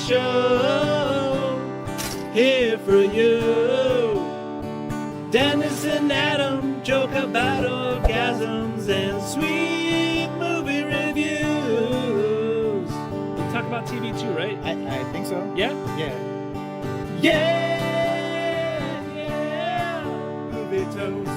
show here for you. Dennis and Adam joke about orgasms and sweet movie reviews. We talk about TV too, right? I think so. Yeah? Yeah. Yeah! Movie toast.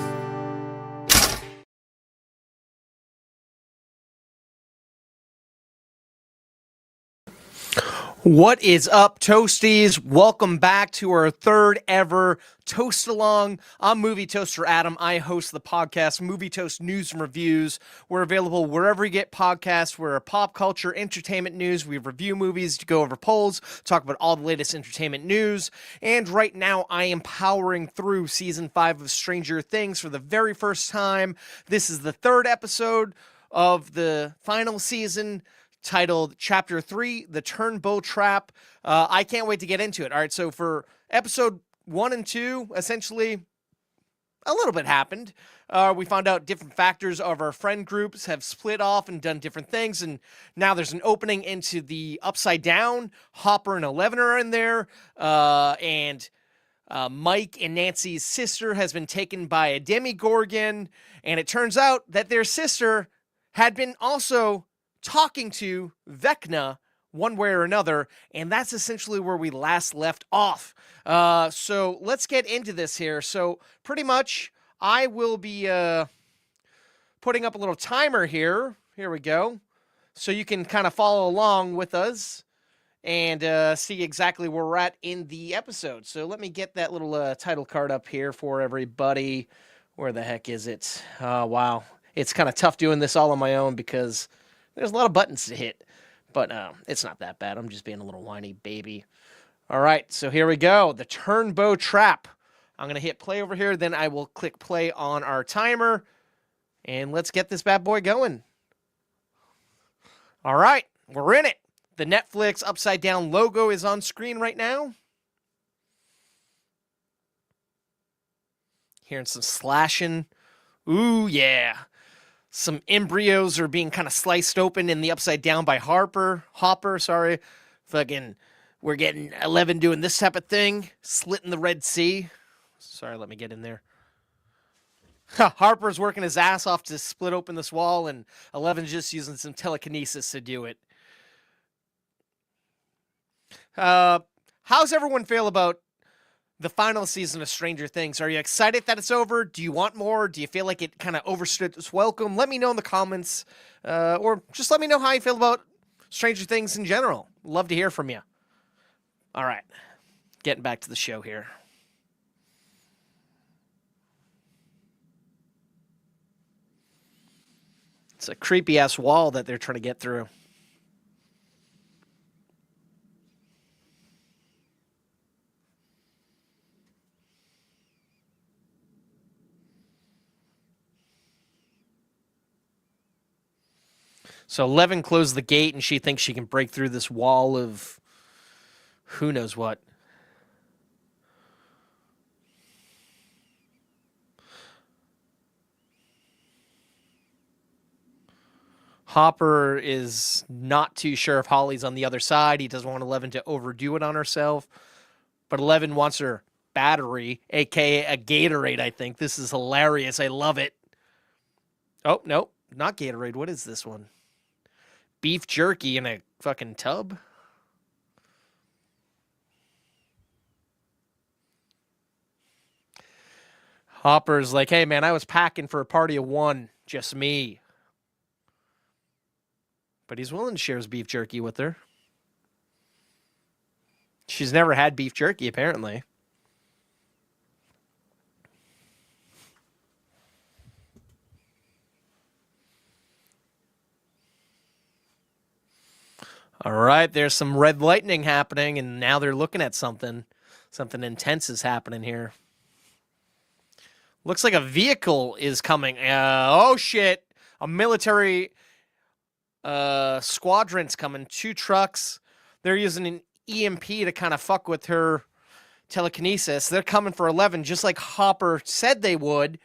What is up, Toasties? Welcome back to our third ever Toast Along. I'm Movie Toaster Adam. I host the podcast Movie Toast News and Reviews. We're available wherever you get podcasts. We're a pop culture entertainment news. We review movies, go over polls, talk about all the latest entertainment news. And right now, I am powering through Season 5 of Stranger Things for the very first time. This is the third episode of the final season, titled Chapter 3, The Turnbow Trap. I can't wait to get into it. All right, so for episode 1 and 2, essentially, a little bit happened. We found out different factors of our friend groups have split off and done different things, and now there's an opening into the Upside Down. Hopper and Eleven are in there, and Mike and Nancy's sister has been taken by a Demogorgon, and it turns out that their sister had been also talking to Vecna one way or another, and that's essentially where we last left off. So let's get into this here. So pretty much, I will be putting up a little timer here. Here we go. So you can kind of follow along with us and see exactly where we're at in the episode. So let me get that little title card up here for everybody. Where the heck is it? Oh, wow. It's kind of tough doing this all on my own because there's a lot of buttons to hit, but it's not that bad. I'm just being a little whiny baby. All right, so here we go. The Turnbow Trap. I'm going to hit play over here, then I will click play on our timer, and let's get this bad boy going. All right, we're in it. The Netflix Upside Down logo is on screen right now. Hearing some slashing. Ooh, yeah. Some embryos are being kind of sliced open in the Upside Down by Hopper, sorry. Fucking, we're getting 11 doing this type of thing. Slitting the Red Sea. Sorry, let me get in there. Harper's working his ass off to split open this wall, and 11's just using some telekinesis to do it. How's everyone feel about the final season of Stranger Things? Are you excited that it's over? Do you want more? Do you feel like it kind of overstood its welcome? Let me know in the comments, or just let me know how you feel about Stranger Things in general. Love to hear from you. All right, getting back to the show here. It's a creepy-ass wall that they're trying to get through. So 11 closed the gate, and she thinks she can break through this wall of who knows what. Hopper is not too sure if Holly's on the other side. He doesn't want 11 to overdo it on herself. But 11 wants her battery, a.k.a. a Gatorade, I think. This is hilarious. I love it. Oh, no, not Gatorade. What is this one? Beef jerky in a fucking tub? Hopper's like, hey, man, I was packing for a party of one. Just me. But he's willing to share his beef jerky with her. She's never had beef jerky, apparently. All right, there's some red lightning happening, and now they're looking at something. Something intense is happening here. Looks like a vehicle is coming. Oh, shit. A military squadron's coming. 2 trucks. They're using an EMP to kind of fuck with her telekinesis. They're coming for 11, just like Hopper said they would.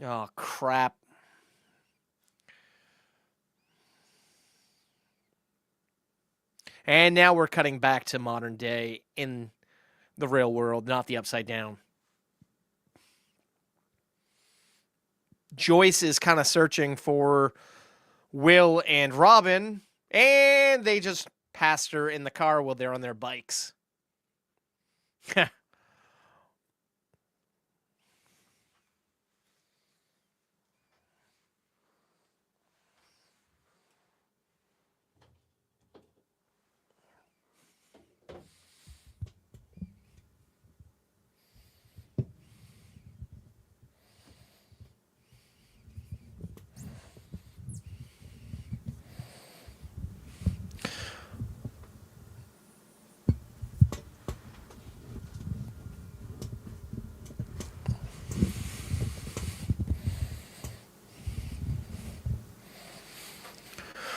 Oh, crap. And now we're cutting back to modern day in the real world, not the Upside Down. Joyce is kind of searching for Will and Robin, and they just passed her in the car while they're on their bikes.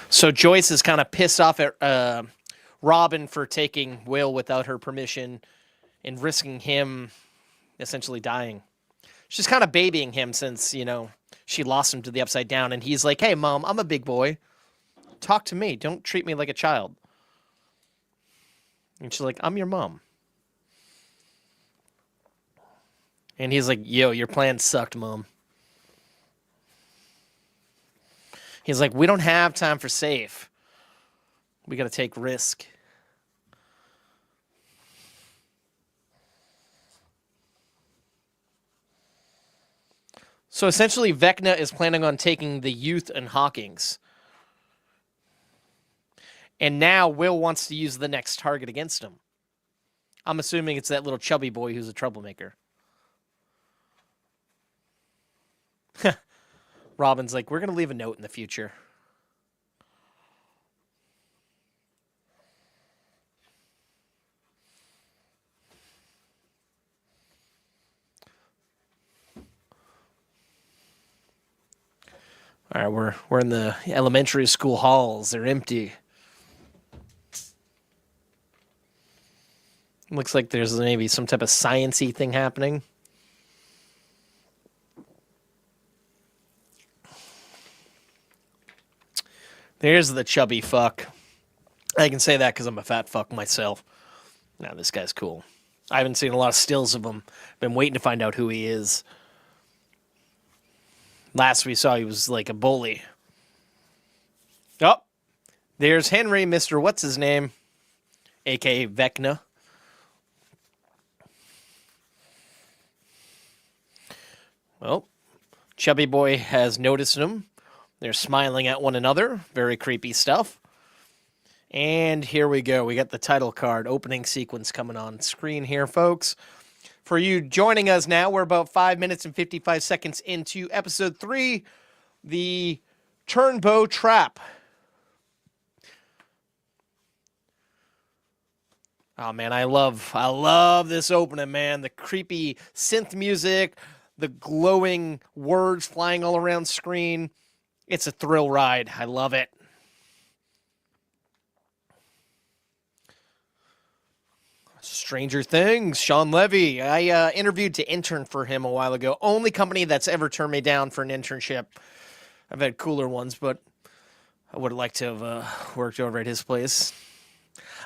So Joyce is kind of pissed off at Robin for taking Will without her permission and risking him essentially dying. She's kind of babying him since, she lost him to the Upside Down. And he's like, hey, Mom, I'm a big boy. Talk to me. Don't treat me like a child. And she's like, I'm your mom. And he's like, yo, your plan sucked, Mom. He's like, we don't have time for safe. We got to take risk. So essentially, Vecna is planning on taking the youth and Hawkins. And now Will wants to use the next target against him. I'm assuming it's that little chubby boy who's a troublemaker. Robin's like, we're going to leave a note in the future. All right, we're in the elementary school halls. They're empty. Looks like there's maybe some type of science-y thing happening. There's the chubby fuck. I can say that because I'm a fat fuck myself. Now, this guy's cool. I haven't seen a lot of stills of him. Been waiting to find out who he is. Last we saw, he was like a bully. Oh, there's Henry, Mr. What's-His-Name, a.k.a. Vecna. Well, chubby boy has noticed him. They're smiling at one another. Very creepy stuff. And here we go. We got the title card opening sequence coming on screen here, folks. For you joining us now, we're about 5 minutes and 55 seconds into episode 3, the Turnbow Trap. Oh man, I love this opening, man. The creepy synth music, the glowing words flying all around screen. It's a thrill ride. I love it. Stranger Things, Sean Levy. I interviewed to intern for him a while ago. Only company that's ever turned me down for an internship. I've had cooler ones, but I would have liked to have worked over at his place.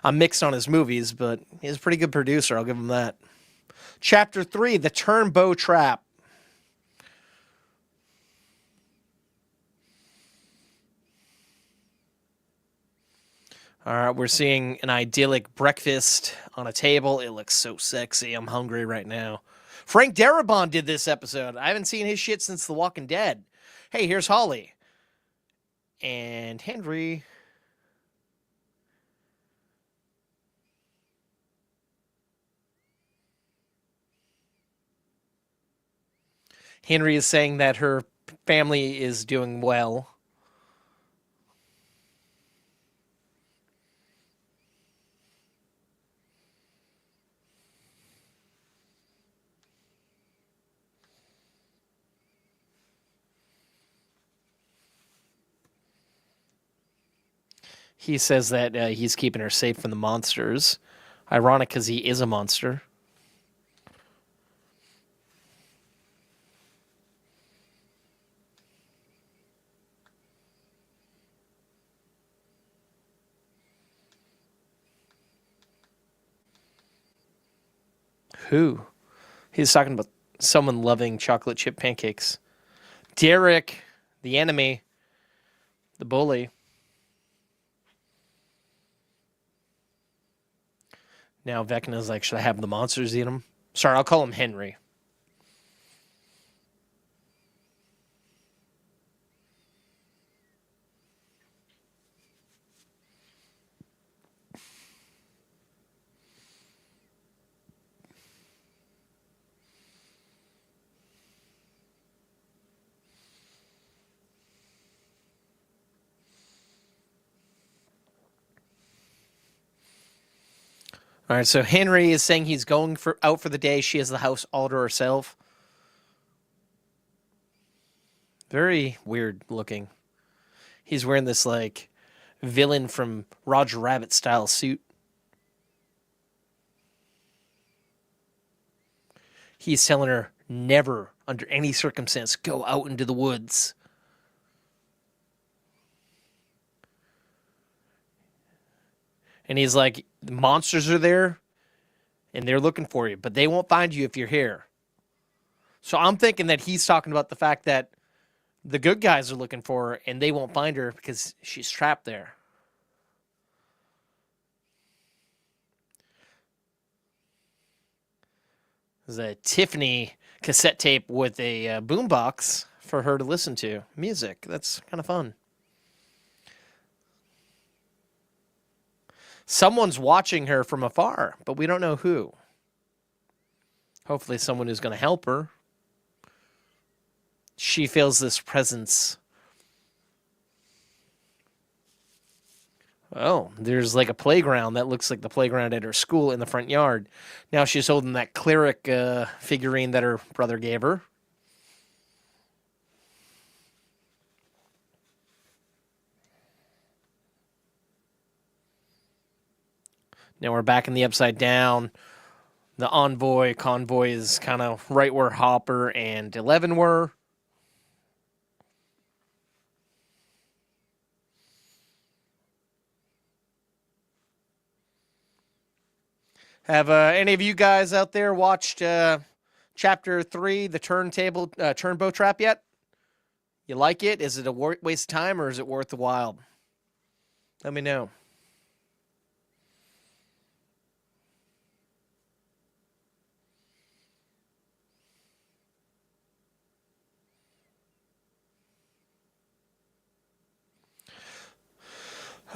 I'm mixed on his movies, but he's a pretty good producer. I'll give him that. Chapter 3, The Turnbow Trap. All right, we're seeing an idyllic breakfast on a table. It looks so sexy. I'm hungry right now. Frank Darabont did this episode. I haven't seen his shit since The Walking Dead. Hey, here's Holly. And Henry. Henry is saying that her family is doing well. He says that he's keeping her safe from the monsters. Ironic because he is a monster. Who? He's talking about someone loving chocolate chip pancakes. Derek, the enemy, the bully. Now Vecna's like, should I have the monsters eat him? Sorry, I'll call him Henry. All right, so Henry is saying he's going out for the day. She has the house all to herself. Very weird looking. He's wearing this like villain from Roger Rabbit style suit. He's telling her never, under any circumstance, go out into the woods. And he's like, the monsters are there, and they're looking for you, but they won't find you if you're here. So I'm thinking that he's talking about the fact that the good guys are looking for her, and they won't find her because she's trapped there. There's a Tiffany cassette tape with a boombox for her to listen to music. That's kind of fun. Someone's watching her from afar, but we don't know who. Hopefully someone who's going to help her. She feels this presence. Oh, there's like a playground that looks like the playground at her school in the front yard. Now she's holding that cleric figurine that her brother gave her. Now we're back in the Upside Down. The convoy is kind of right where Hopper and 11 were. Have any of you guys out there watched Chapter 3, the Turnbow Trap yet? You like it? Is it a waste of time or is it worth the while? Let me know.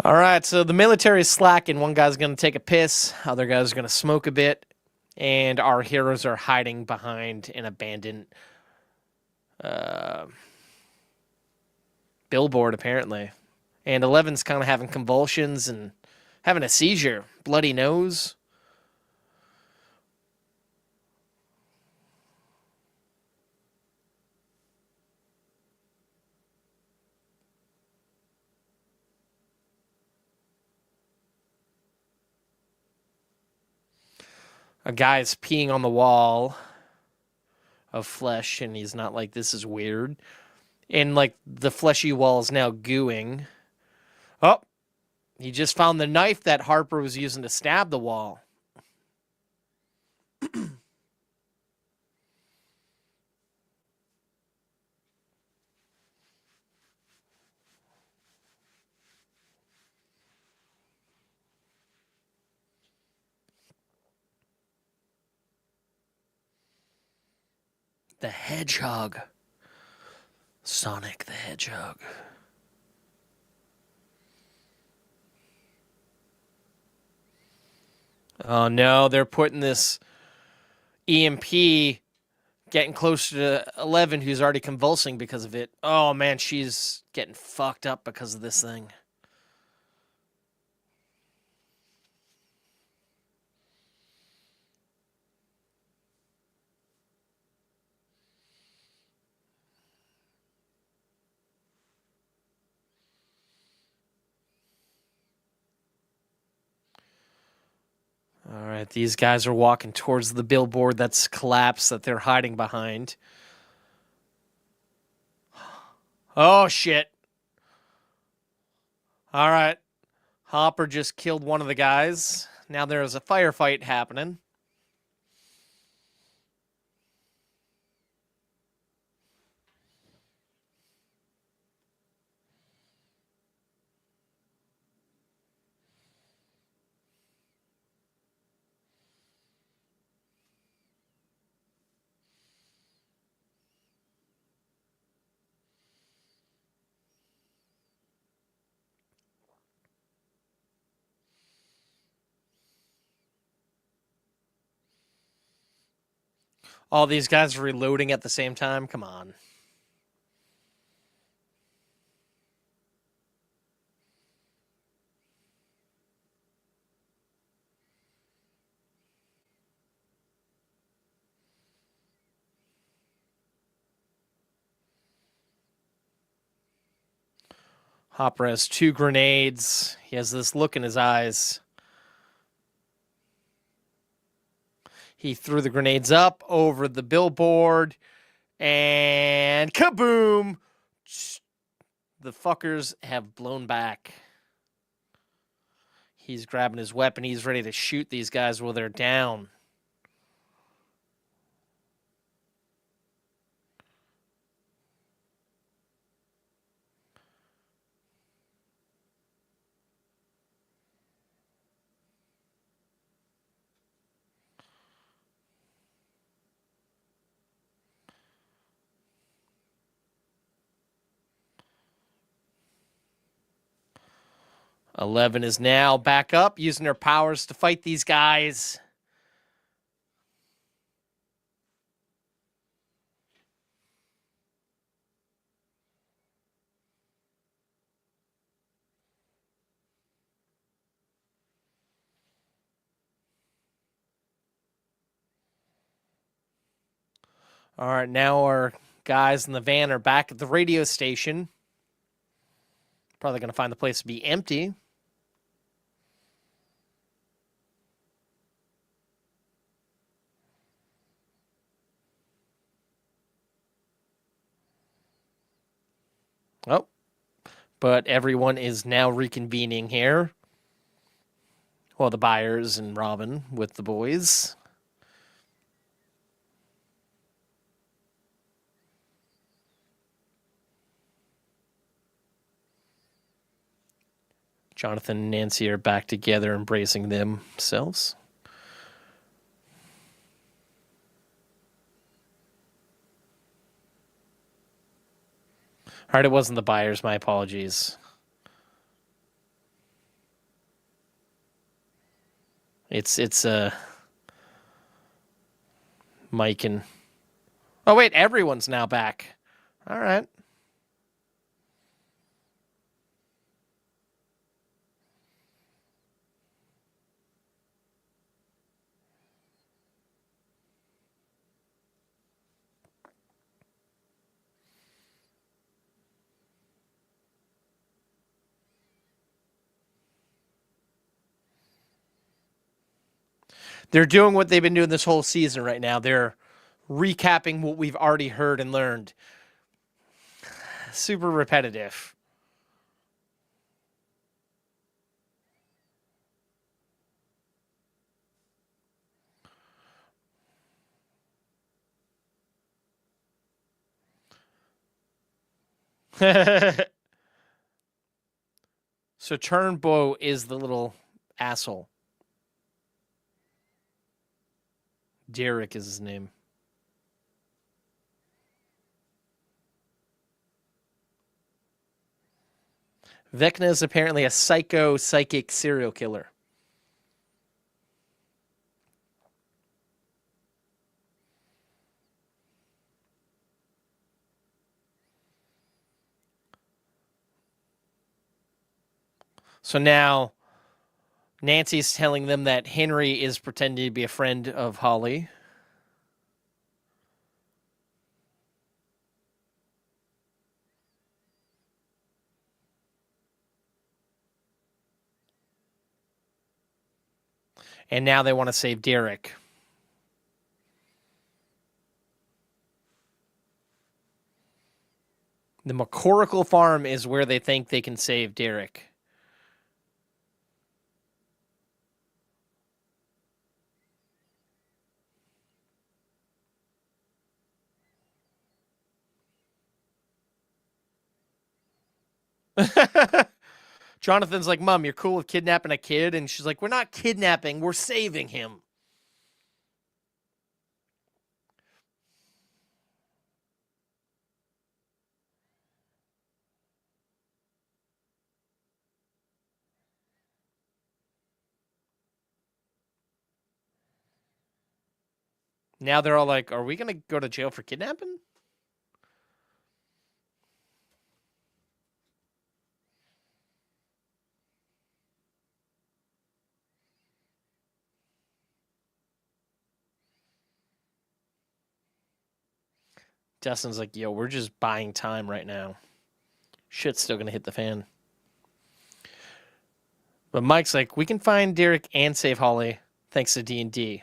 All right, so the military's slacking. One guy's going to take a piss. Other guy's going to smoke a bit. And our heroes are hiding behind an abandoned billboard, apparently. And 11's kind of having convulsions and having a seizure. Bloody nose. A guy's peeing on the wall of flesh, and he's not like, this is weird. And, like, the fleshy wall is now gooing. Oh, he just found the knife that Harper was using to stab the wall. The Hedgehog. Sonic the Hedgehog. Oh no, they're putting this EMP getting closer to 11, who's already convulsing because of it. Oh man, she's getting fucked up because of this thing. All right, these guys are walking towards the billboard that's collapsed that they're hiding behind. Oh, shit. All right. Hopper just killed one of the guys. Now there's a firefight happening. All these guys are reloading at the same time. Come on. Hopper has 2 grenades. He has this look in his eyes. He threw the grenades up over the billboard, and kaboom! The fuckers have blown back. He's grabbing his weapon. He's ready to shoot these guys while they're down. Eleven is now back up, using their powers to fight these guys. All right, now our guys in the van are back at the radio station. Probably going to find the place to be empty. Oh, but everyone is now reconvening here. Well, the Byers and Robin with the boys. Jonathan and Nancy are back together, embracing themselves. All right, it wasn't the Byers. My apologies. It's Mike and... Oh, wait, everyone's now back. All right. They're doing what they've been doing this whole season right now. They're recapping what we've already heard and learned. Super repetitive. So Turnbow is the little asshole. Derek is his name. Vecna is apparently a psychic serial killer. So now Nancy's telling them that Henry is pretending to be a friend of Holly. And now they want to save Derek. The McCoracle farm is where they think they can save Derek. Jonathan's like, Mom, you're cool with kidnapping a kid? And she's like, we're not kidnapping, we're saving him. Now they're all like, are we going to go to jail for kidnapping? Dustin's like, yo, we're just buying time right now. Shit's still going to hit the fan. But Mike's like, we can find Derek and save Holly thanks to D&D.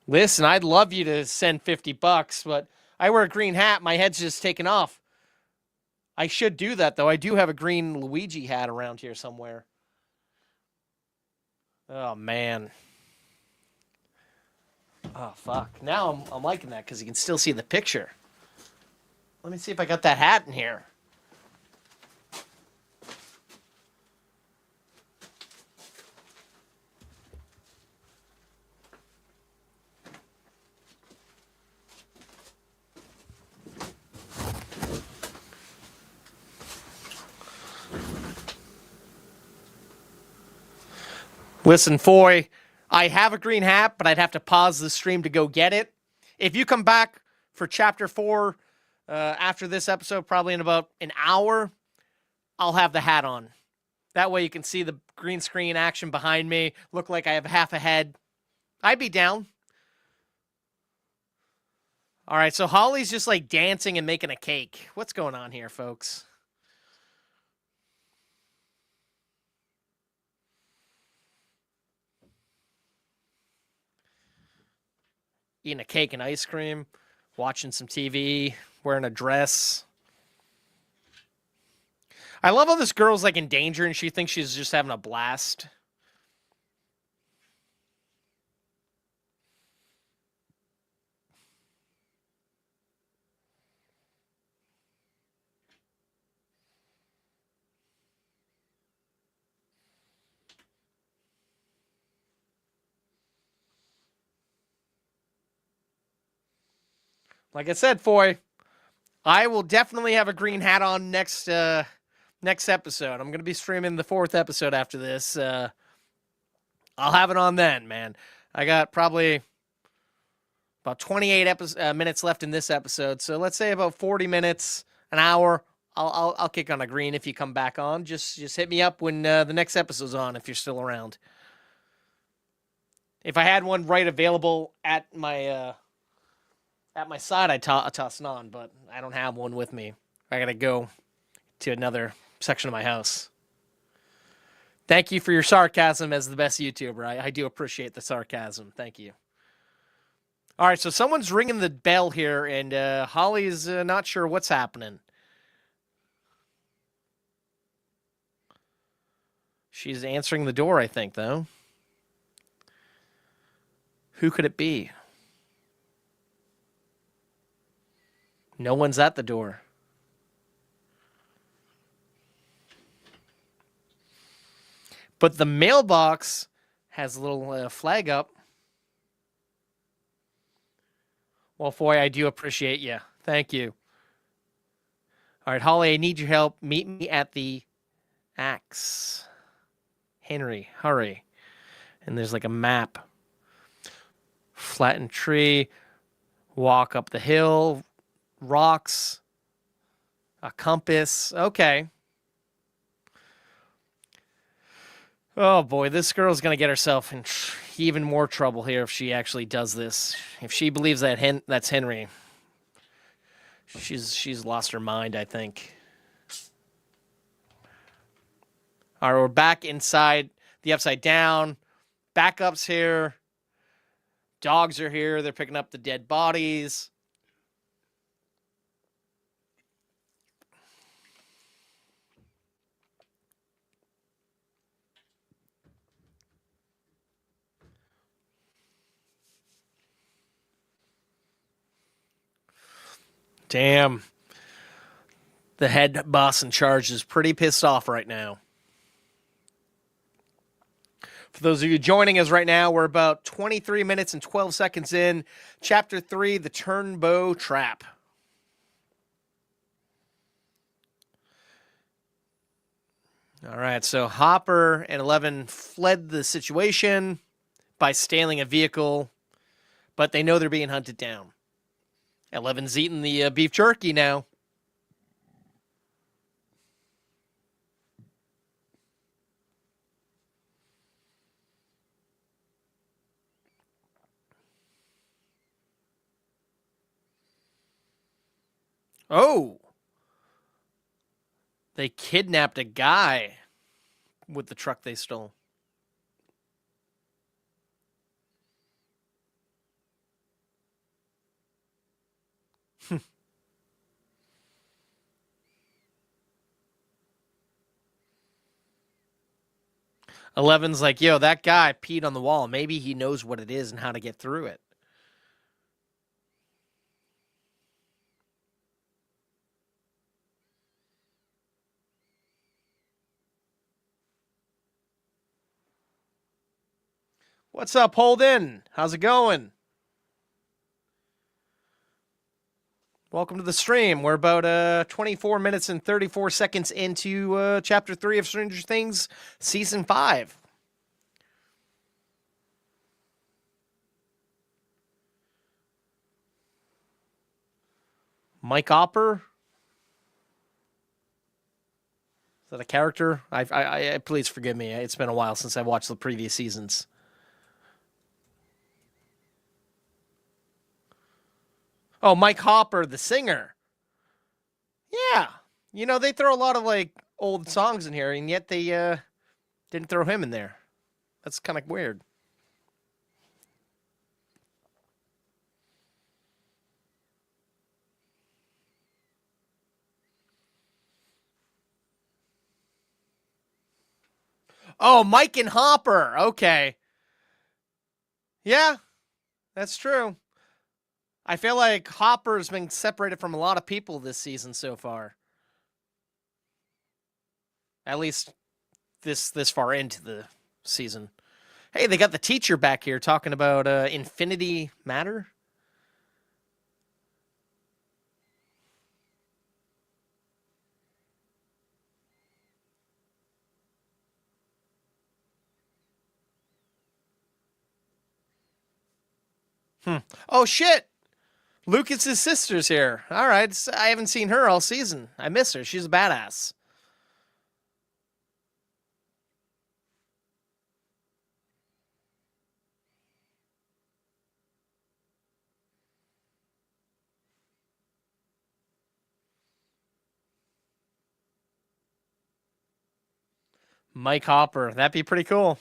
Listen, I'd love you to send $50, but I wear a green hat. My head's just taken off. I should do that, though. I do have a green Luigi hat around here somewhere. Oh, man. Oh, fuck. Now I'm liking that because you can still see the picture. Let me see if I got that hat in here. Listen, Foy, I have a green hat, but I'd have to pause the stream to go get it. If you come back for Chapter 4 after this episode, probably in about an hour, I'll have the hat on. That way you can see the green screen action behind me, look like I have half a head. I'd be down. All right, so Holly's just like dancing and making a cake. What's going on here, folks? Eating a cake and ice cream, watching some TV, wearing a dress. I love how this girl's like in danger and she thinks she's just having a blast. Like I said, Foy, I will definitely have a green hat on next episode. I'm going to be streaming the 4th episode after this. I'll have it on then, man. I got probably about 28 minutes left in this episode. So let's say about 40 minutes, an hour. I'll kick on a green if you come back on. Just hit me up when the next episode's on if you're still around. If I had one right available at my side, I'd toss it on, but I don't have one with me. I gotta go to another section of my house. Thank you for your sarcasm as the best YouTuber. I do appreciate the sarcasm. Thank you. All right, so someone's ringing the bell here, and Holly's not sure what's happening. She's answering the door, I think, though. Who could it be? No one's at the door. But the mailbox has a little flag up. Well, Foy, I do appreciate you. Thank you. All right, Holly, I need your help. Meet me at the axe. Henry, hurry. And there's like a map. Flattened tree. Walk up the hill. Rocks, a compass. Okay. Oh boy, this girl's gonna get herself in even more trouble here if she actually does this. If she believes that that's Henry, she's lost her mind, I think. All right, we're back inside the Upside Down. Backup's here. Dogs are here. They're picking up the dead bodies. Damn. The head boss in charge is pretty pissed off right now. For those of you joining us right now, we're about 23 minutes and 12 seconds in. Chapter 3, the Turnbow Trap. All right, so Hopper and 11 fled the situation by stealing a vehicle, but they know they're being hunted down. 11's eating the beef jerky now. Oh, they kidnapped a guy with the truck they stole. Eleven's like, yo, that guy peed on the wall. Maybe he knows what it is and how to get through it. What's up, Holden? How's it going? Welcome to the stream. We're about 24 minutes and 34 seconds into Chapter 3 of Stranger Things, Season 5. Mike Hopper? Is that a character? I please forgive me. It's been a while since I watched the previous seasons. Oh, Mike Hopper, the singer. Yeah. You know, they throw a lot of, like, old songs in here, and yet they didn't throw him in there. That's kind of weird. Oh, Mike and Hopper. Okay. Yeah, that's true. I feel like Hopper's been separated from a lot of people this season so far. At least this far into the season. Hey, they got the teacher back here talking about infinity matter. Oh, shit. Lucas's sister's here. All right. I haven't seen her all season. I miss her. She's a badass. Mike Hopper. That'd be pretty cool.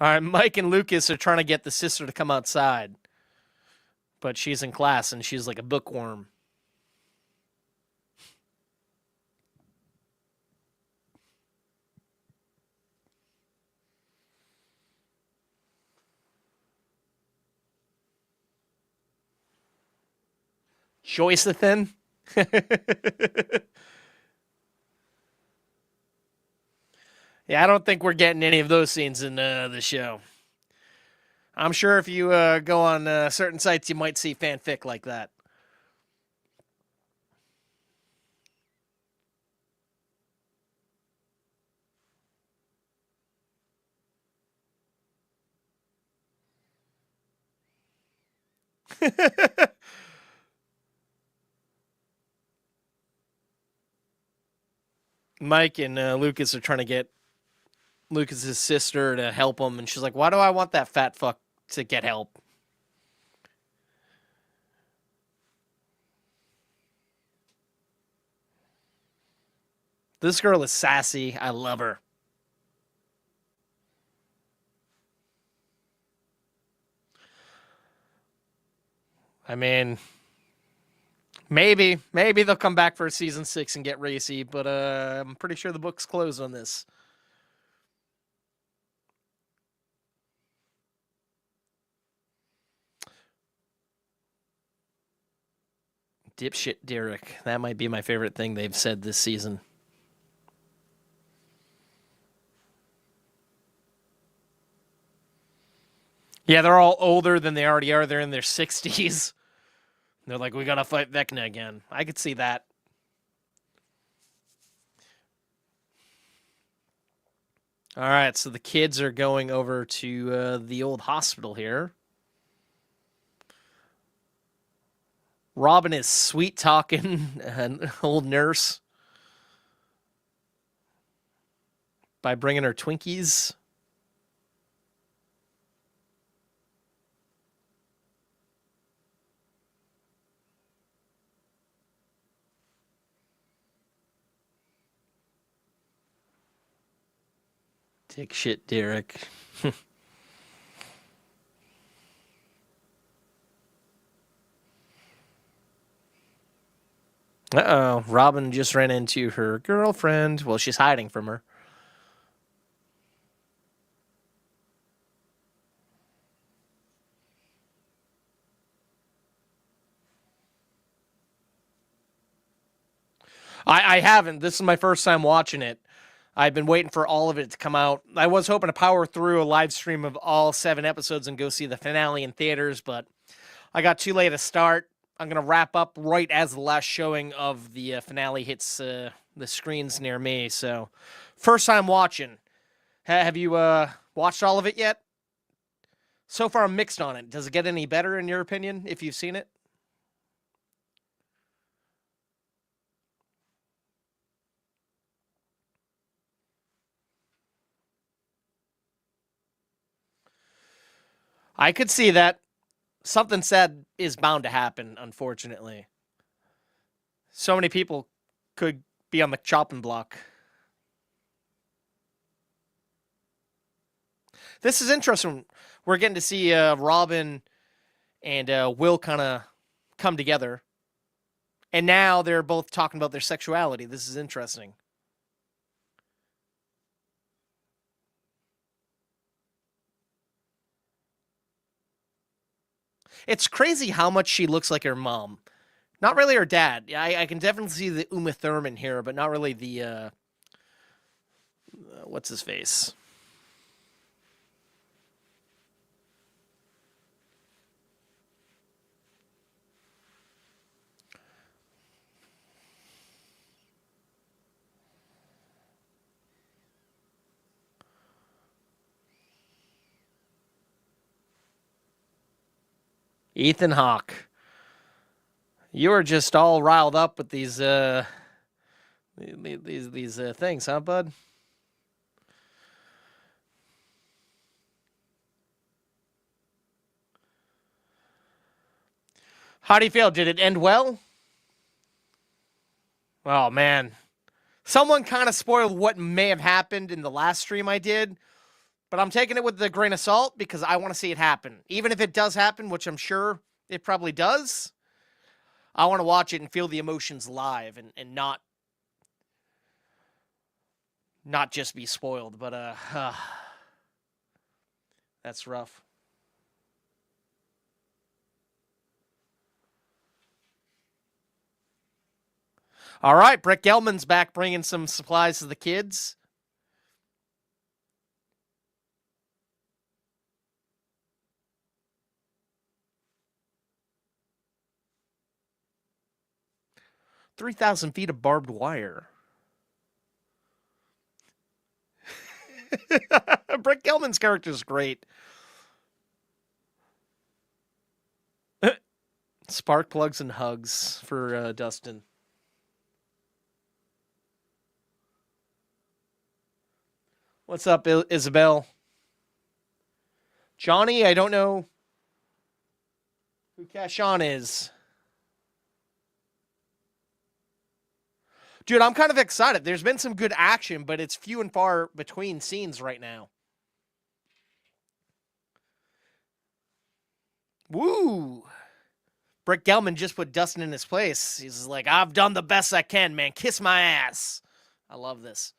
All right, Mike and Lucas are trying to get the sister to come outside. But she's in class and she's like a bookworm. Joyce-a-thin? Yeah, I don't think we're getting any of those scenes in the show. I'm sure if you go on certain sites, you might see fanfic like that. Mike and Lucas are trying to get Lucas's sister to help him, and she's like, "Why do I want that fat fuck to get help?" This girl is sassy. I love her. I mean, maybe they'll come back for season 6 and get racy, but I'm pretty sure the book's closed on this. Dipshit Derek. That might be my favorite thing they've said this season. Yeah, they're all older than they already are. They're in their 60s. They're like, we gotta fight Vecna again. I could see that. All right, so the kids are going over to the old hospital here. Robin is sweet talking an old nurse by bringing her Twinkies. Take shit, Derek. Uh-oh. Robin just ran into her girlfriend. Well, she's hiding from her. I haven't. This is my first time watching it. I've been waiting for all of it to come out. I was hoping to power through a live stream of all 7 episodes and go see the finale in theaters, but I got too late to start. I'm going to wrap up right as the last showing of the finale hits the screens near me. So, first time watching. Have you watched all of it yet? So far, I'm mixed on it. Does it get any better, in your opinion, if you've seen it? I could see that. Something sad is bound to happen, unfortunately. So many people could be on the chopping block. This is interesting. We're getting to see Robin and Will kind of come together. And now they're both talking about their sexuality. This is interesting. It's crazy how much she looks like her mom. Not really her dad. I can definitely see the Uma Thurman here, but not really the, what's his face? Ethan Hawke. You are just all riled up with these things, huh, bud? How do you feel? Did it end well? Oh man. Someone kind of spoiled what may have happened in the last stream I did, but I'm taking it with a grain of salt because I want to see it happen. Even if it does happen, which I'm sure it probably does, I want to watch it and feel the emotions live and not just be spoiled. But that's rough. All right, Brett Gelman's back bringing some supplies to the kids. "3,000 feet of barbed wire." Brett Gelman's character is great. Spark plugs and hugs for Dustin. What's up, Isabel? Johnny, I don't know who Cashawn is. Dude, I'm kind of excited. There's been some good action, but it's few and far between scenes right now. Woo! Brett Gelman just put Dustin in his place. He's like, I've done the best I can, man. Kiss my ass. I love this.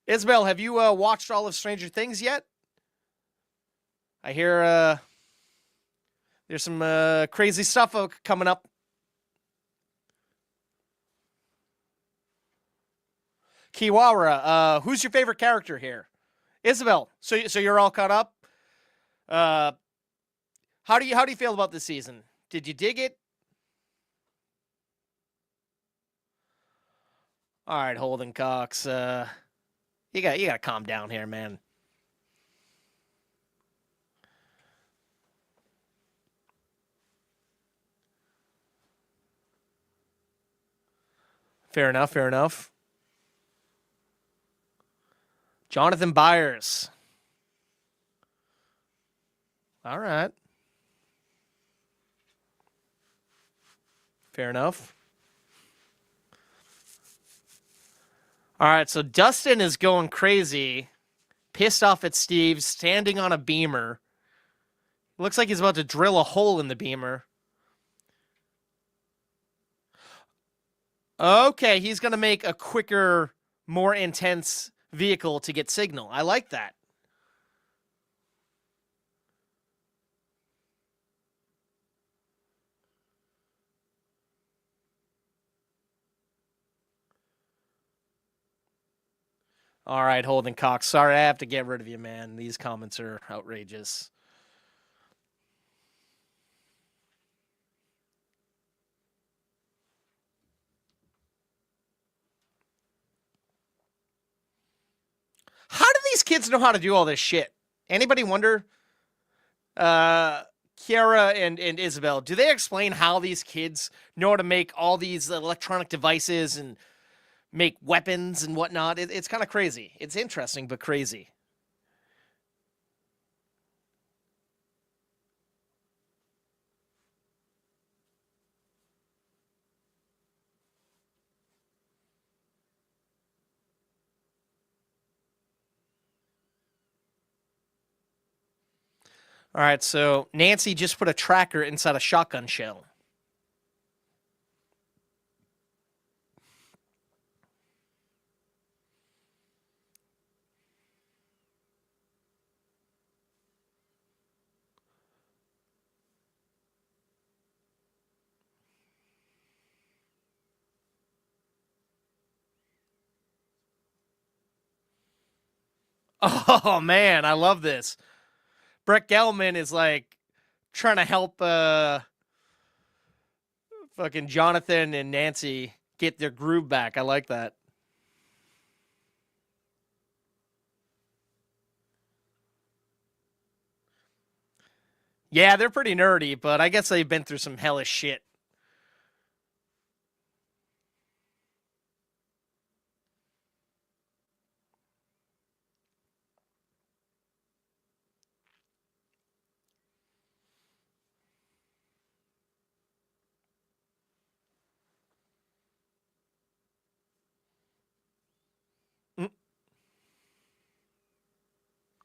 Isabel, have you watched all of Stranger Things yet? I hear there's some crazy stuff coming up. Kiwara, who's your favorite character here? Isabel, so you're all caught up? How do you feel about this season? Did you dig it? All right, Holden Cox. You got to calm down here, man. Fair enough. Fair enough. Jonathan Byers. All right. Fair enough. All right, so Dustin is going crazy, pissed off at Steve, standing on a beamer. Looks like he's about to drill a hole in the beamer. Okay, he's going to make a quicker, more intense vehicle to get signal. I like that. All right, Holden Cox. Sorry, I have to get rid of you, man. These comments are outrageous. How do these kids know how to do all this shit? Anybody wonder? Kiara and Isabel, do they explain how these kids know how to make all these electronic devices and make weapons and whatnot? It's kind of crazy. It's interesting, but crazy. All right, so Nancy just put a tracker inside a shotgun shell. Oh man, I love this. Brett Gelman is like trying to help fucking Jonathan and Nancy get their groove back. I like that. Yeah, they're pretty nerdy, but I guess they've been through some hellish shit. Mm.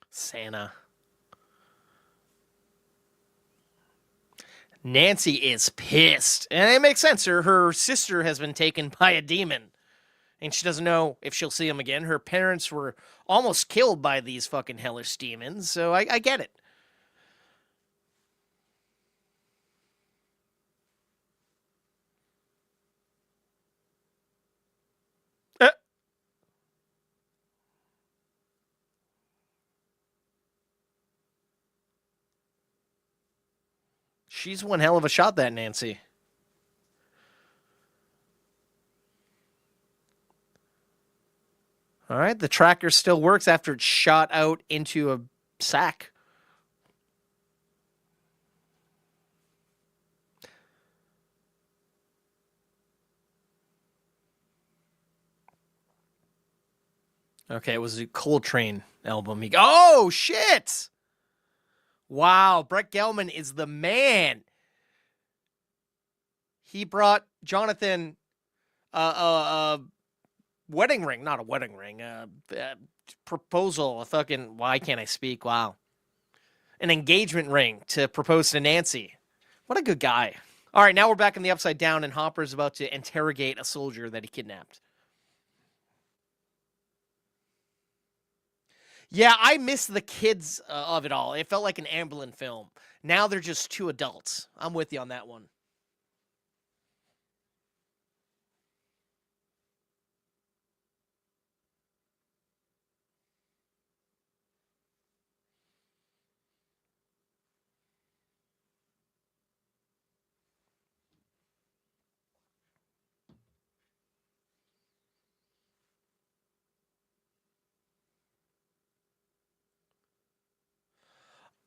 Santa. Nancy is pissed. And it makes sense. Her sister has been taken by a demon. And she doesn't know if she'll see him again. Her parents were almost killed by these fucking hellish demons. So I get it. Uh, she's one hell of a shot, that Nancy. All right, the tracker still works after it's shot out into a sack. Okay, it was a Coltrane album. Oh, shit! Wow, Brett Gelman is the man. He brought Jonathan a wedding ring, not a wedding ring, proposal, a fucking, why can't I speak? Wow. An engagement ring to propose to Nancy. What a good guy. All right, now we're back in the Upside Down, and Hopper's about to interrogate a soldier that he kidnapped. Yeah, I miss the kids of it all. It felt like an Amblin film. Now they're just two adults. I'm with you on that one.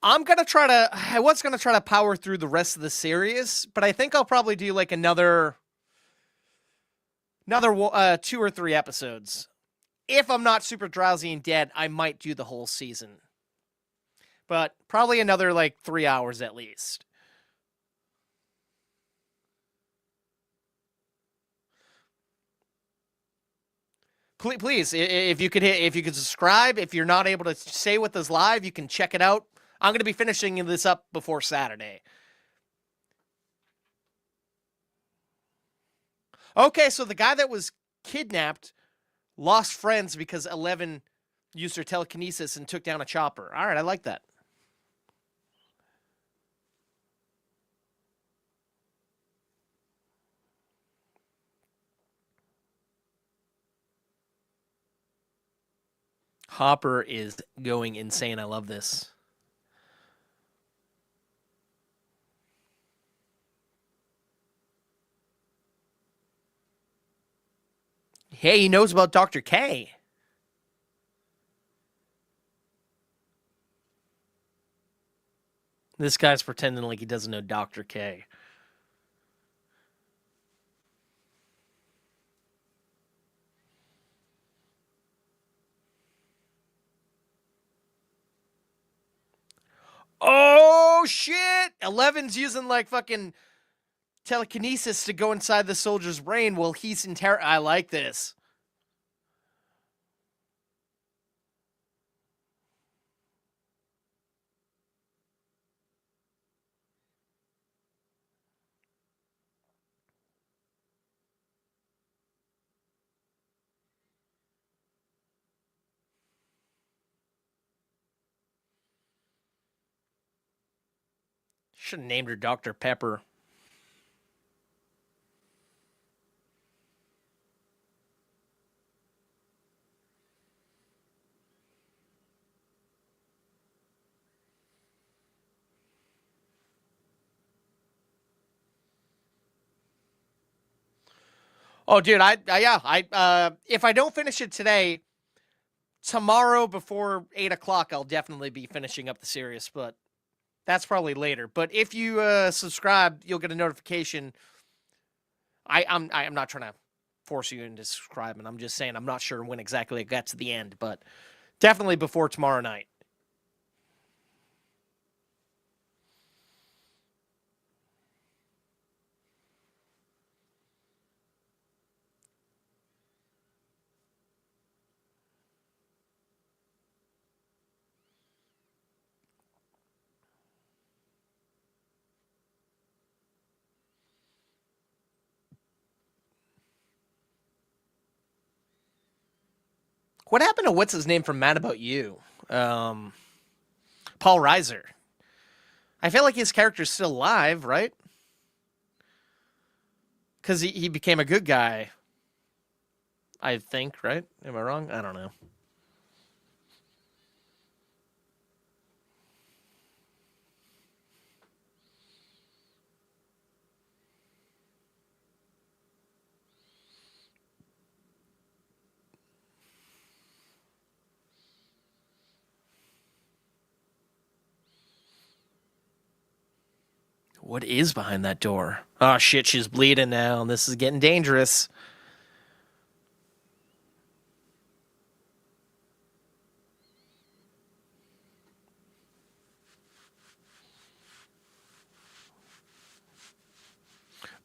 I was gonna try to power through the rest of the series, but I think I'll probably do like another 2 or 3 episodes. If I'm not super drowsy and dead, I might do the whole season. But probably another like 3 hours at least. Please, if you could subscribe. If you're not able to stay with us live, you can check it out. I'm going to be finishing this up before Saturday. Okay, so the guy that was kidnapped lost friends because 11 used her telekinesis and took down a chopper. All right, I like that. Hopper is going insane. I love this. Hey, he knows about Dr. K. This guy's pretending like he doesn't know Dr. K. Oh, shit! 11's using, like, fucking telekinesis to go inside the soldier's brain while he's in terror. I like this. Should have named her Dr. Pepper. Oh, dude, if I don't finish it today, tomorrow before 8 o'clock, I'll definitely be finishing up the series, but that's probably later. But if you subscribe, you'll get a notification. I'm not trying to force you into subscribing. I'm just saying I'm not sure when exactly it got to the end, but definitely before tomorrow night. What happened to what's his name from Mad About You? Paul Reiser. I feel like his character's still alive, right? Because he became a good guy. I think, right? Am I wrong? I don't know. What is behind that door? Oh, shit, she's bleeding now. This is getting dangerous.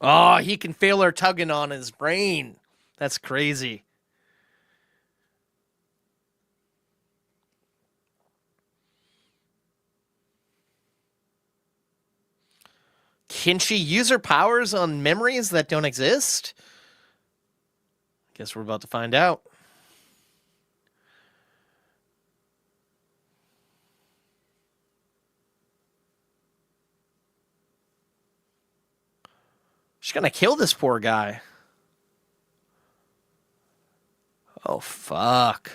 Oh, he can feel her tugging on his brain. That's crazy. Can she use her powers on memories that don't exist? Guess we're about to find out. She's gonna kill this poor guy. Oh, fuck.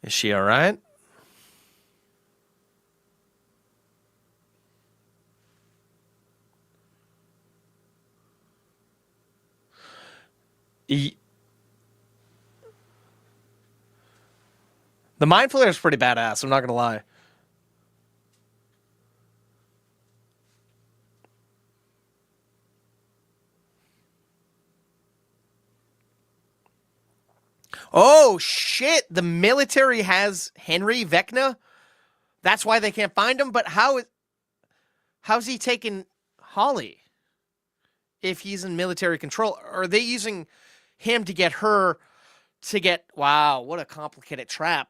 Is she all right? The Mind Flayer is pretty badass, I'm not going to lie. Oh, shit. The military has Henry Vecna? That's why they can't find him? But how's he taking Holly if he's in military control? Are they using him to get her to get... Wow, what a complicated trap.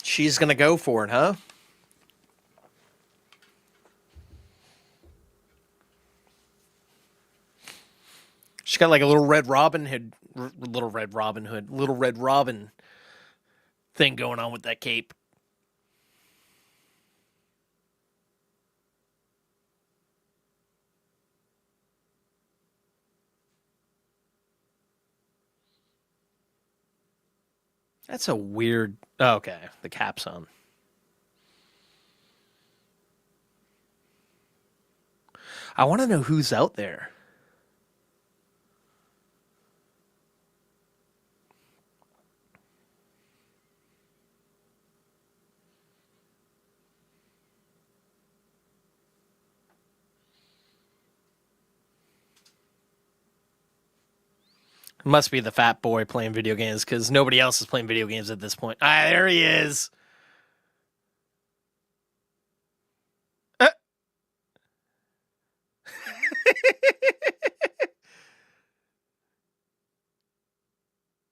She's going to go for it, huh? She's got like a little Red Robin Hood thing going on with that cape. That's a weird... Oh, okay, the cap's on. I want to know who's out there. It must be the fat boy playing video games because nobody else is playing video games at this point. Ah, there he is.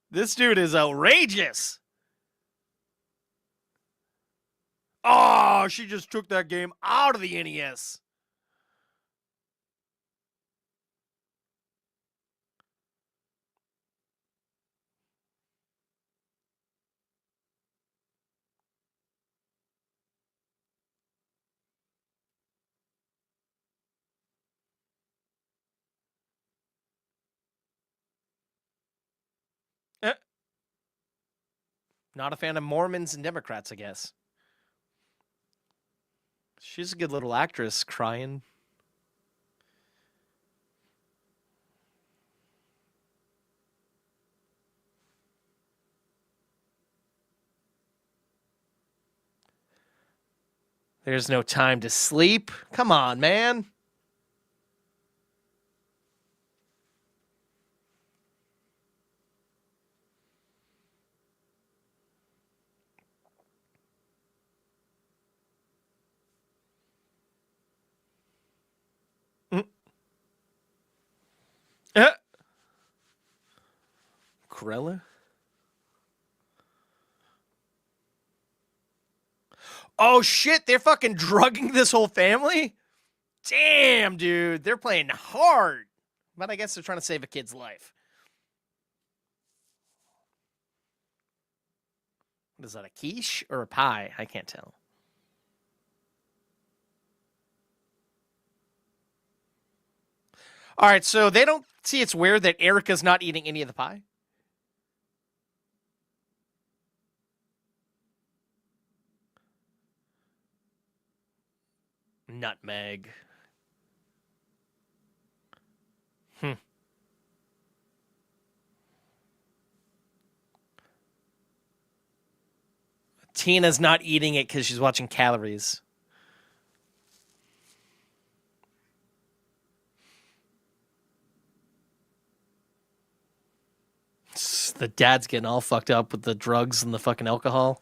This dude is outrageous. Oh, she just took that game out of the NES. Not a fan of Mormons and Democrats, I guess. She's a good little actress, crying. There's no time to sleep. Come on, man. Corella? Oh, shit. They're fucking drugging this whole family? Damn, dude. They're playing hard. But I guess they're trying to save a kid's life. What is that, a quiche or a pie? I can't tell. All right, so they don't see it's weird that Erica's not eating any of the pie? Nutmeg. Tina's not eating it because she's watching calories. The dad's getting all fucked up with the drugs and the fucking alcohol.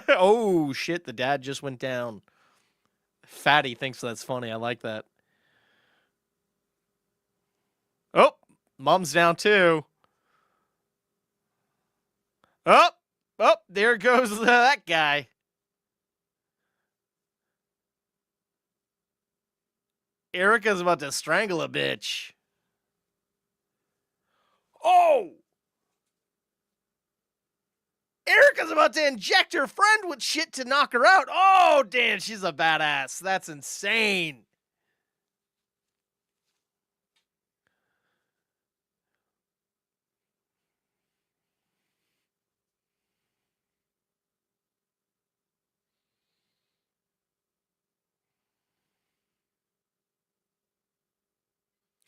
Oh, shit. The dad just went down. Fatty thinks that's funny. I like that. Oh, mom's down too. Oh, oh, there goes that guy. Erica's about to strangle a bitch. Oh! Erica's about to inject her friend with shit to knock her out. Oh, damn, she's a badass. That's insane.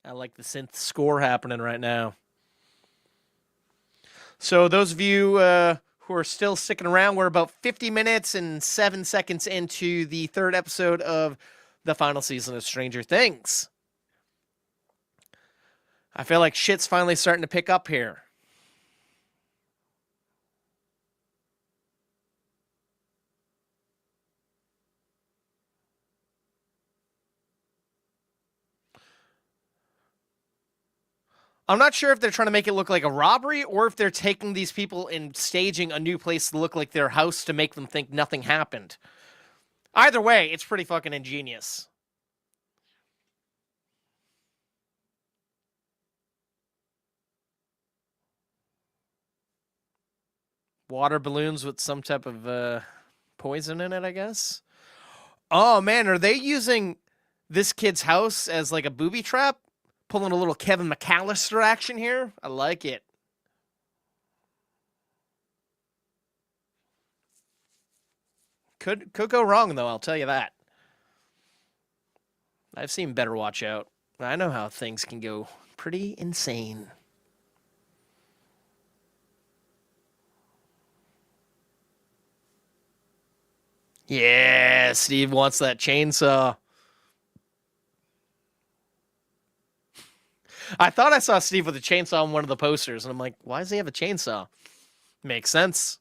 I like the synth score happening right now. So those of you who are still sticking around, we're about 50 minutes and 7 seconds into the third episode of the final season of Stranger Things. I feel like shit's finally starting to pick up here. I'm not sure if they're trying to make it look like a robbery or if they're taking these people and staging a new place to look like their house to make them think nothing happened. Either way, it's pretty fucking ingenious. Water balloons with some type of poison in it, I guess. Oh, man, are they using this kid's house as like a booby trap? Pulling a little Kevin McAllister action here. I like it. Could go wrong, though, I'll tell you that. I've seen better watch out. I know how things can go pretty insane. Yeah, Steve wants that chainsaw. I thought I saw Steve with a chainsaw on one of the posters, and I'm like, why does he have a chainsaw? Makes sense.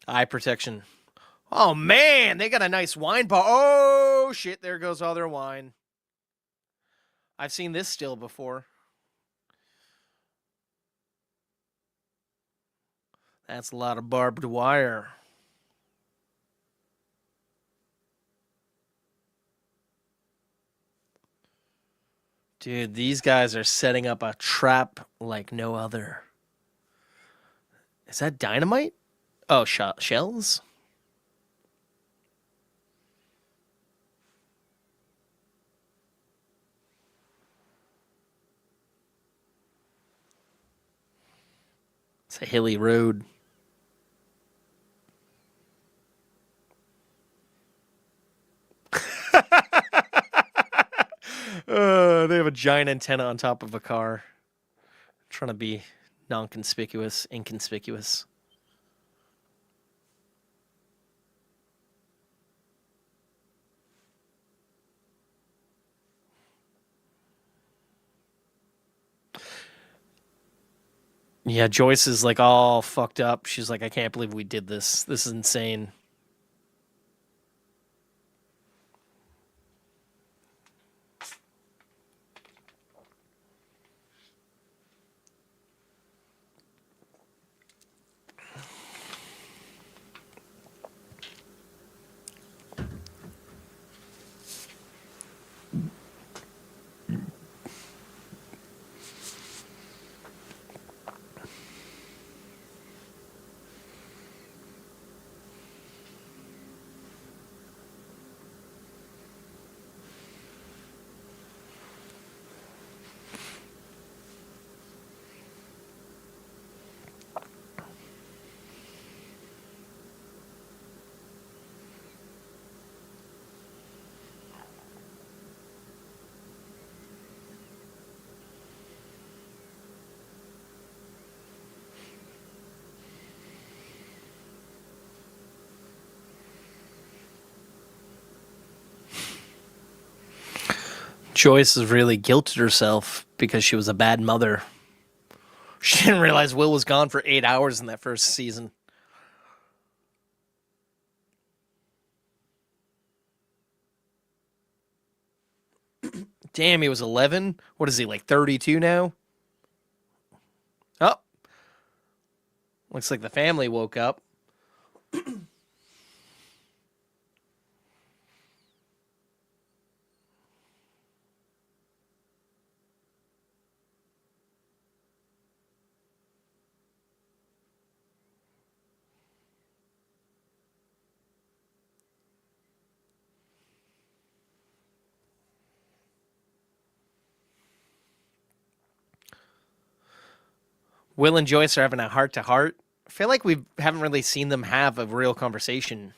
Eye protection. Oh, man, they got a nice wine bar. Oh, shit, there goes all their wine. I've seen this still before. That's a lot of barbed wire. Dude, these guys are setting up a trap like no other. Is that dynamite? Oh, shells? It's a hilly road. They have a giant antenna on top of a car. Trying to be non-conspicuous, inconspicuous. Yeah, Joyce is like all fucked up. She's like, I can't believe we did this. This is insane. Joyce has really guilted herself because she was a bad mother. She didn't realize Will was gone for 8 hours in that first season. Damn, he was 11. What is he, like 32 now? Oh. Looks like the family woke up. Will and Joyce are having a heart-to-heart. I feel like we haven't really seen them have a real conversation.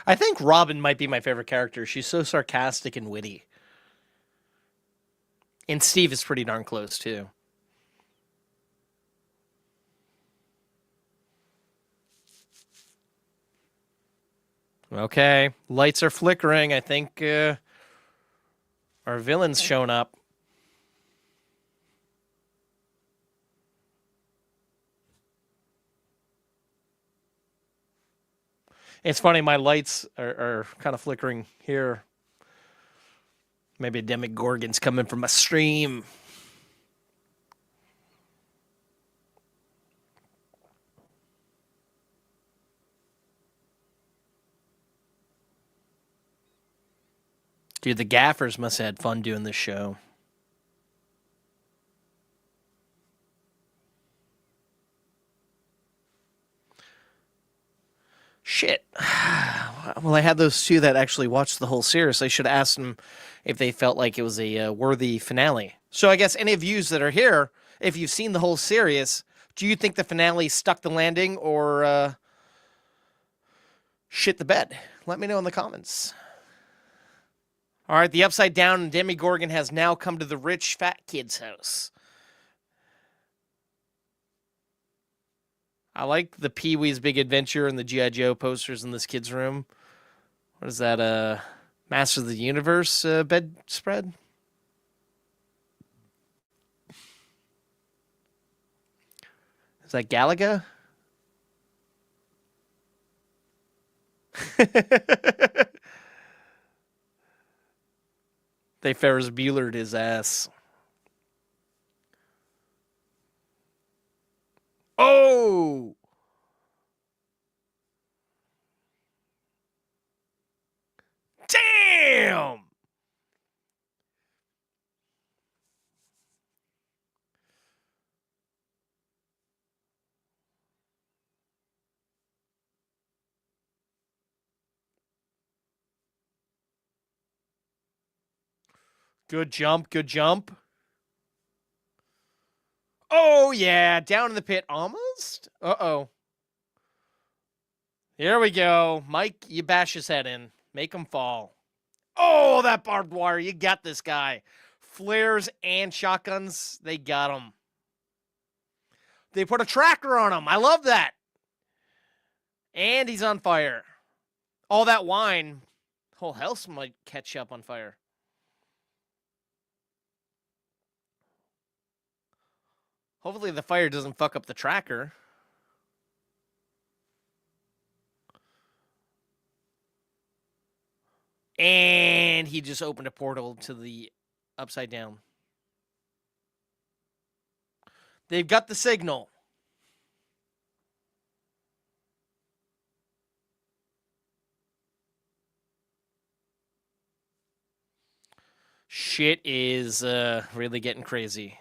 I think Robin might be my favorite character. She's so sarcastic and witty. And Steve is pretty darn close, too. Okay, lights are flickering. I think our villain's shown up. It's funny, my lights are kind of flickering here. Maybe a Demogorgon's coming from a stream. Dude, the gaffers must have had fun doing this show. Shit. Well, I had those two that actually watched the whole series. I should have asked them if they felt like it was a worthy finale. So I guess any of yous that are here, if you've seen the whole series, do you think the finale stuck the landing or shit the bed? Let me know in the comments. All right, the Upside Down Demogorgon has now come to the rich fat kid's house. I like the Pee-wee's Big Adventure and the G.I. Joe posters in this kid's room. What is that, Master of the Universe bedspread? Is that Galaga? They Ferris Bueller'd his ass. Oh! Damn! Good jump, good jump. Oh, yeah, down in the pit almost. Uh-oh. Here we go. Mike, you bash his head in. Make him fall. Oh, that barbed wire. You got this guy. Flares and shotguns, they got him. They put a tracker on him. I love that. And he's on fire. All that wine, whole house might catch up on fire. Hopefully the fire doesn't fuck up the tracker. And he just opened a portal to the Upside Down. They've got the signal. Shit is really getting crazy.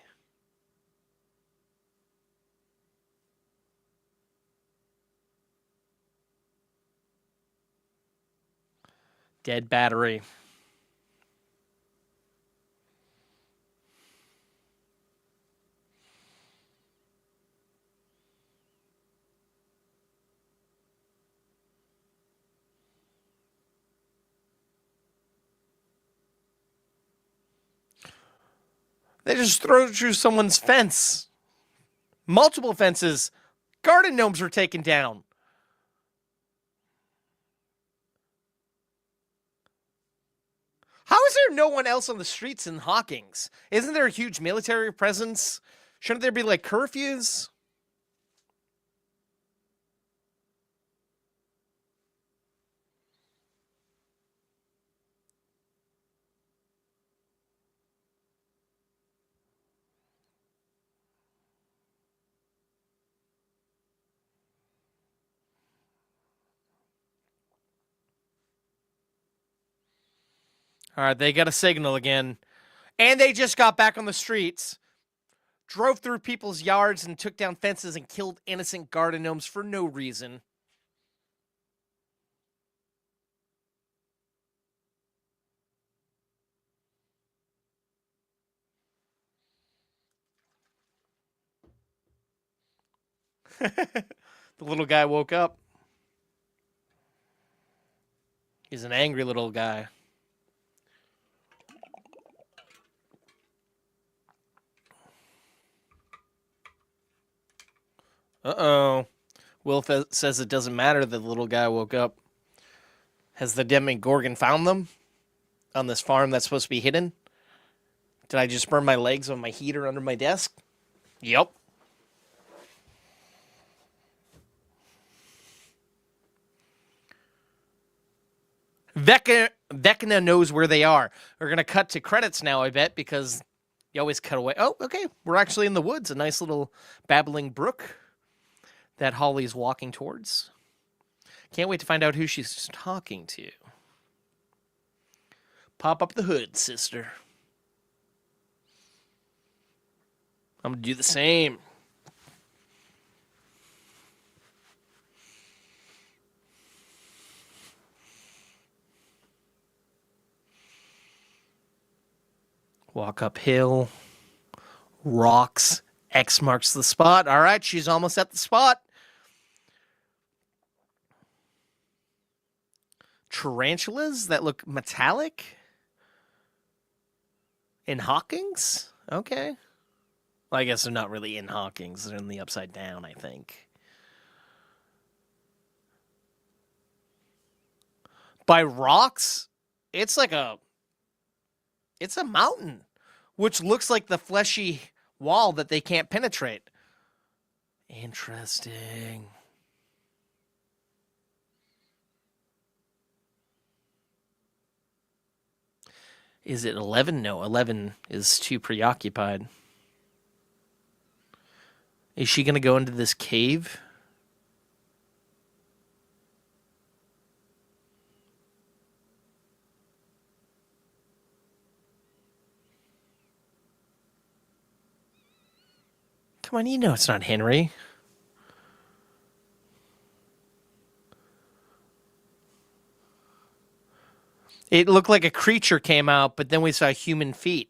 Dead battery. They just throw through someone's fence. Multiple fences. Garden gnomes were taken down. How is there no one else on the streets in Hawkins? Isn't there a huge military presence? Shouldn't there be like curfews? All right, they got a signal again. And they just got back on the streets, drove through people's yards and took down fences and killed innocent garden gnomes for no reason. The little guy woke up. He's an angry little guy. Uh-oh. Will says it doesn't matter that the little guy woke up. Has the Demogorgon found them? On this farm that's supposed to be hidden? Did I just burn my legs on my heater under my desk? Yep. Vecna knows where they are. We're going to cut to credits now, I bet, because you always cut away. Oh, okay. We're actually in the woods. A nice little babbling brook that Holly's walking towards. Can't wait to find out who she's talking to. Pop up the hood, sister. I'm going to do the same. Walk uphill. Rocks. X marks the spot. All right, she's almost at the spot. Tarantulas that look metallic? In Hawkins? Okay. Well, I guess they're not really in Hawkins. They're in the Upside Down, I think. By rocks, it's like it's a mountain, which looks like the fleshy wall that they can't penetrate. Interesting. Is it 11? No, 11 is too preoccupied. Is she going to go into this cave? Come on, you know it's not Henry. It looked like a creature came out, but then we saw human feet.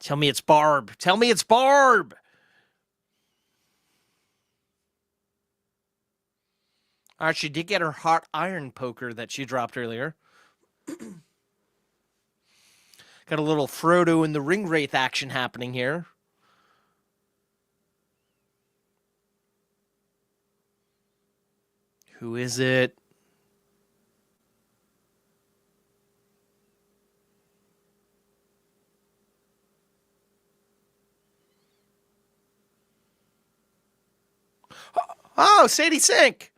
Tell me it's Barb. Tell me it's Barb. All right, she did get her hot iron poker that she dropped earlier. Got a little Frodo and the Ring Wraith action happening here. Who is it? Oh, Sadie Sink.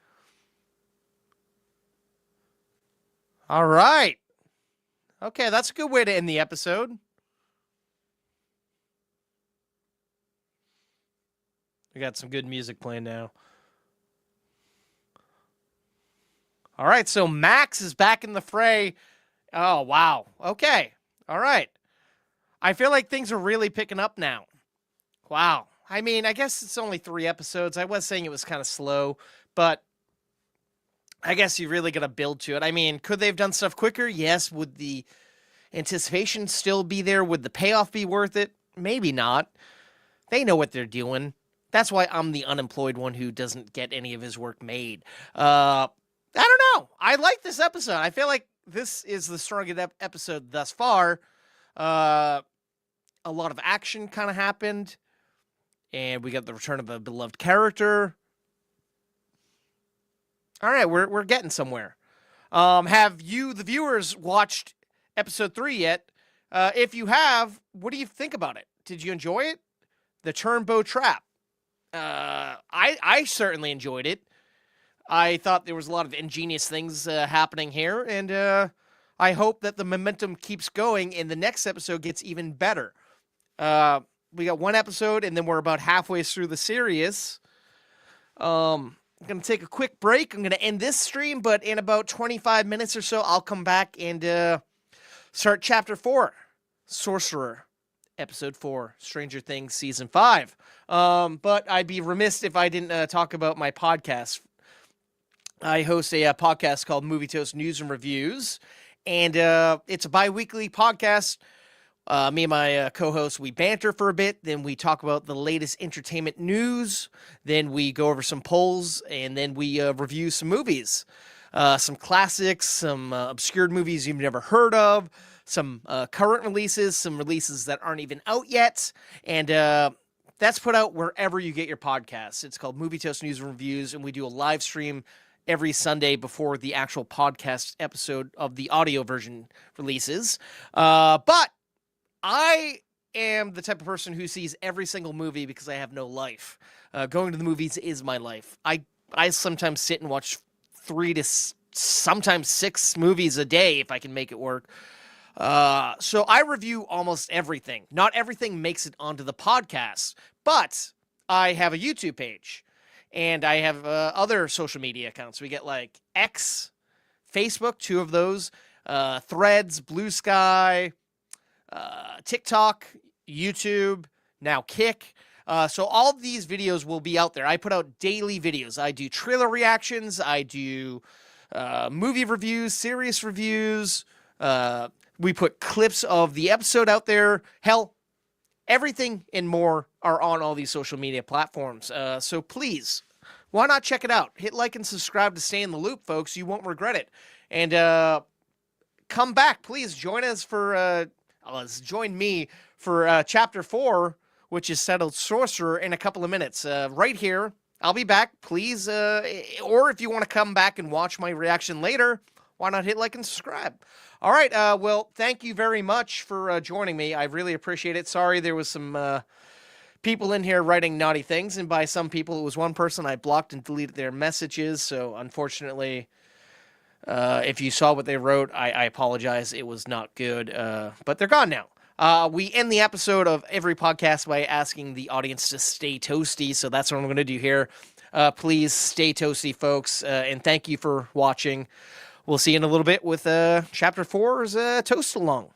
All right. Okay, that's a good way to end the episode. We got some good music playing now. All right, so Max is back in the fray. Oh, wow. Okay. All right. I feel like things are really picking up now. Wow. I mean, I guess it's only 3 episodes. I was saying it was kind of slow, but I guess you really got to build to it. I mean, could they have done stuff quicker? Yes. Would the anticipation still be there? Would the payoff be worth it? Maybe not. They know what they're doing. That's why I'm the unemployed one who doesn't get any of his work made. I don't know. I like this episode. I feel like this is the strongest episode thus far. a lot of action kind of happened, and we got the return of a beloved character. All right, we're getting somewhere. Have you, the viewers, watched episode 3 yet? If you have, what do you think about it? Did you enjoy it? The Turnbow Trap. I certainly enjoyed it. I thought there was a lot of ingenious things happening here, and I hope that the momentum keeps going and the next episode gets even better. We got one episode, and then we're about halfway through the series. I'm going to take a quick break. I'm going to end this stream, but in about 25 minutes or so, I'll come back and start Chapter 4, Sorcerer, Episode 4, Stranger Things Season 5. But I'd be remiss if I didn't talk about my podcast. I host a podcast called Movie Toast News and Reviews, and it's a bi-weekly podcast. Me and my co-host, we banter for a bit, then we talk about the latest entertainment news, then we go over some polls, and then we review some movies. Some classics, some obscure movies you've never heard of, some current releases, some releases that aren't even out yet, and that's put out wherever you get your podcasts. It's called Movie Toast News and Reviews, and we do a live stream every Sunday before the actual podcast episode of the audio version releases. But I am the type of person who sees every single movie because I have no life. Going to the movies is my life. I sometimes sit and watch 3 to sometimes 6 movies a day if I can make it work. So I review almost everything. Not everything makes it onto the podcast, but I have a YouTube page and I have other social media accounts. We get like X, Facebook, 2 of those, Threads, Blue Sky, TikTok, YouTube, now Kick. So all of these videos will be out there. I put out daily videos. I do trailer reactions. I do movie reviews, series reviews. We put clips of the episode out there. Hell, everything and more are on all these social media platforms. So please, why not check it out? Hit like and subscribe to stay in the loop, folks. You won't regret it. And come back. Please join us for... join me for Chapter 4, which is settled Sorcerer, in a couple of minutes. Right here. I'll be back. Please, or if you want to come back and watch my reaction later, why not hit like and subscribe? All right. Well, thank you very much for joining me. I really appreciate it. Sorry there was some people in here writing naughty things, and by some people, it was one person. I blocked and deleted their messages, so unfortunately... if you saw what they wrote, I apologize. It was not good, but they're gone now. We end the episode of every podcast by asking the audience to stay toasty, so that's what I'm going to do here. Please stay toasty, folks, and thank you for watching. We'll see you in a little bit with Chapter 4's Toast Along.